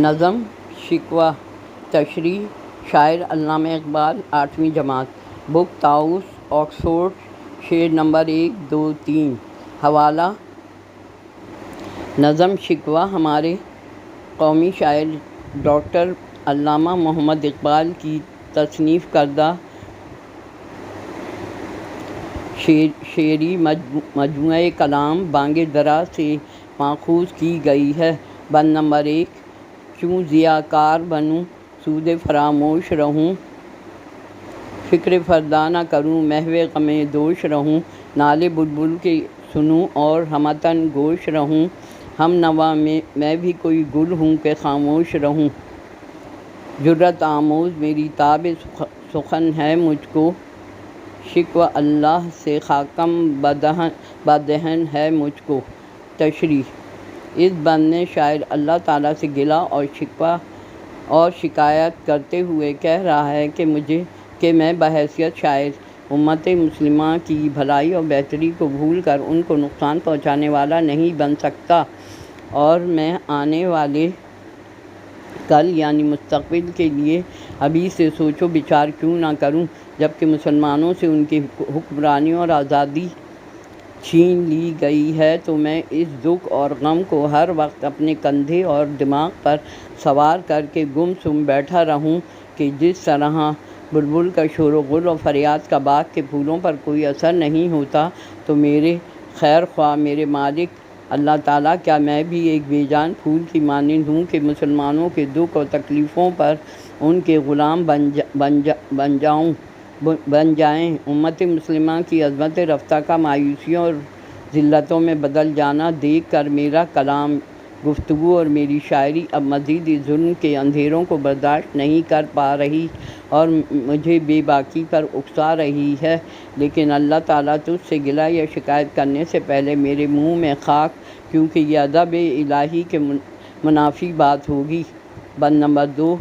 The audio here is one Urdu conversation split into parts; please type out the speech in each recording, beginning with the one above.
نظم شکوہ تشریح شاعر علامہ اقبال 8ویں جماعت بک طاؤس آکسفورڈ شعر نمبر 1 2 3 حوالہ نظم شکوہ ہمارے قومی شاعر ڈاکٹر علامہ محمد اقبال کی تصنیف کردہ شعری مجموعہ کلام بانگ درا سے ماخوذ کی گئی ہے۔ بند نمبر 1 کیوں ضیاءکار بنوں سود فراموش رہوں، فکر فردا نہ کروں محو غم دوش رہوں، نالے بلبل کے سنوں اور ہمتن گوش رہوں، ہم نوا میں بھی کوئی گل ہوں کہ خاموش رہوں، جرأت آموز میری تاب سخن ہے مجھ کو، شکوہ اللہ سے خاکم بدہن ہے مجھ کو۔ تشریح اس بند میں شاعر اللہ تعالیٰ سے گلہ اور شکوہ اور شکایت کرتے ہوئے کہہ رہا ہے کہ میں بحیثیت شاعر امت مسلمہ کی بھلائی اور بہتری کو بھول کر ان کو نقصان پہنچانے والا نہیں بن سکتا، اور میں آنے والے کل یعنی مستقبل کے لیے ابھی سے سوچ و بچار کیوں نہ کروں، جبکہ مسلمانوں سے ان کی حکمرانی اور آزادی چھین لی گئی ہے تو میں اس دکھ اور غم کو ہر وقت اپنے کندھے اور دماغ پر سوار کر کے گم سم بیٹھا رہوں کہ جس طرح بلبل کا شور و غل اور فریاد کا باغ کے پھولوں پر کوئی اثر نہیں ہوتا، تو میرے خیر خواہ میرے مالک اللہ تعالیٰ کیا میں بھی ایک بے جان پھول کی مانند ہوں کہ مسلمانوں کے دکھ اور تکلیفوں پر ان کے غلام بن جائیں۔ امت مسلمہ کی عظمت رفتہ کا مایوسیوں اور ذلتوں میں بدل جانا دیکھ کر میرا کلام گفتگو اور میری شاعری اب مزید اس ظلم کے اندھیروں کو برداشت نہیں کر پا رہی اور مجھے بے باکی پر اکسا رہی ہے، لیکن اللہ تعالیٰ تجھ سے گلہ یا شکایت کرنے سے پہلے میرے منہ میں خاک، کیونکہ یہ ادب الہی کے منافی بات ہوگی۔ بند نمبر 2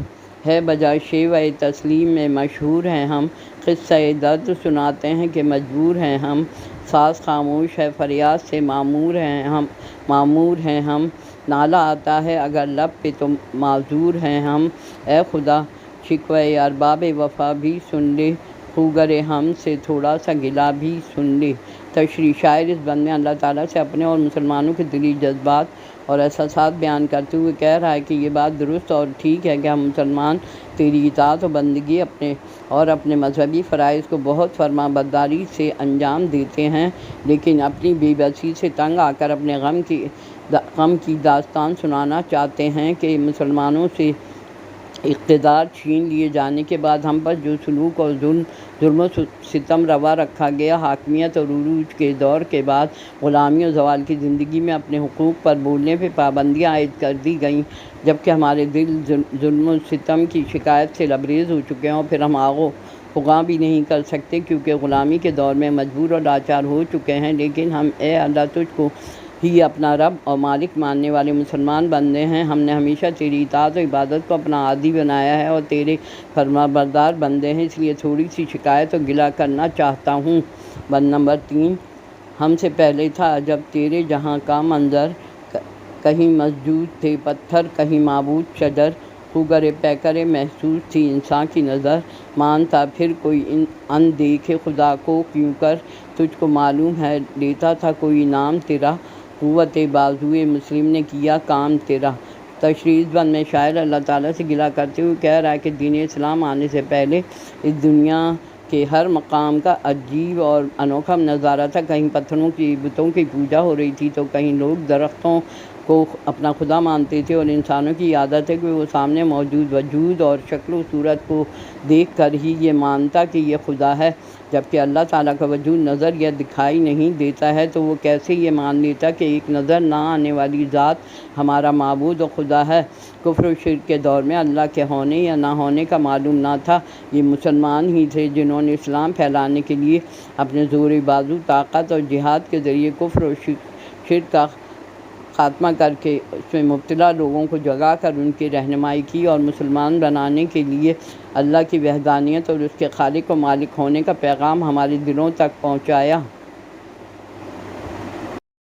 ہے بجائے شیوہ تسلیم میں مشہور ہیں ہم، قصہ درد سناتے ہیں کہ مجبور ہیں ہم، ساز خاموش ہے فریاد سے معمور ہیں ہم، نالہ آتا ہے اگر لب پہ تو معذور ہیں ہم، اے خدا شکوہ ارباب وفا بھی سن لے، خوگر ہم سے تھوڑا سا گلہ بھی سن لے۔ تشریح شاعر اس بند میں اللہ تعالیٰ سے اپنے اور مسلمانوں کے دلی جذبات اور احساسات بیان کرتے ہوئے کہہ رہا ہے کہ یہ بات درست اور ٹھیک ہے کہ ہم مسلمان تیری اطاعت و بندگی اپنے مذہبی فرائض کو بہت فرما برداری سے انجام دیتے ہیں، لیکن اپنی بے بسی سے تنگ آ کر اپنے غم کی داستان سنانا چاہتے ہیں کہ مسلمانوں سے اقتدار چھین لیے جانے کے بعد ہم پر جو سلوک اور ظلم و ستم روا رکھا گیا، حاکمیت اور عروج کے دور کے بعد غلامی اور زوال کی زندگی میں اپنے حقوق پر بولنے پہ پابندیاں عائد کر دی گئیں، جبکہ ہمارے دل ظلم و ستم کی شکایت سے لبریز ہو چکے ہیں، اور پھر ہم آغو فغاں بھی نہیں کر سکتے کیونکہ غلامی کے دور میں مجبور اور لاچار ہو چکے ہیں، لیکن ہم اے اللہ تجھ کو ہی اپنا رب اور مالک ماننے والے مسلمان بندے ہیں، ہم نے ہمیشہ تیری اطاعت و عبادت کو اپنا عادی بنایا ہے اور تیرے فرما بردار بندے ہیں، اس لیے تھوڑی سی شکایت اور گلہ کرنا چاہتا ہوں۔ بند نمبر 3 ہم سے پہلے تھا عجب تیرے جہاں کا منظر، کہیں مسجود تھے پتھر کہیں معبود شجر، خوگر پیکر محسوس تھی انسان کی نظر، مانتا پھر کوئی ان دیکھے خدا کو کیوں کر، تجھ کو معلوم ہے لیتا تھا کوئی نام تیرا، قوت بازوئے مسلم نے کیا کام تیرا۔ تشریح اس بند میں شاعر اللہ تعالیٰ سے گلہ کرتے ہوئے کہہ رہا ہے کہ دین اسلام آنے سے پہلے اس دنیا کے ہر مقام کا عجیب اور انوکھا نظارہ تھا، کہیں پتھروں کی بتوں کی پوجا ہو رہی تھی تو کہیں لوگ درختوں کو اپنا خدا مانتے تھے، اور انسانوں کی عادت ہے کہ وہ سامنے موجود وجود اور شکل و صورت کو دیکھ کر ہی یہ مانتا کہ یہ خدا ہے، جبکہ اللہ تعالیٰ کا وجود نظر یا دکھائی نہیں دیتا ہے تو وہ کیسے یہ مان لیتا کہ ایک نظر نہ آنے والی ذات ہمارا معبود و خدا ہے۔ کفر و شرک کے دور میں اللہ کے ہونے یا نہ ہونے کا معلوم نہ تھا، یہ مسلمان ہی تھے جنہوں نے اسلام پھیلانے کے لیے اپنے زور بازو طاقت اور جہاد کے ذریعے کفر و شرک کا خاتمہ کر کے اس میں مبتلا لوگوں کو جگا کر ان کی رہنمائی کی اور مسلمان بنانے کے لیے اللہ کی وحدانیت اور اس کے خالق و مالک ہونے کا پیغام ہمارے دلوں تک پہنچایا۔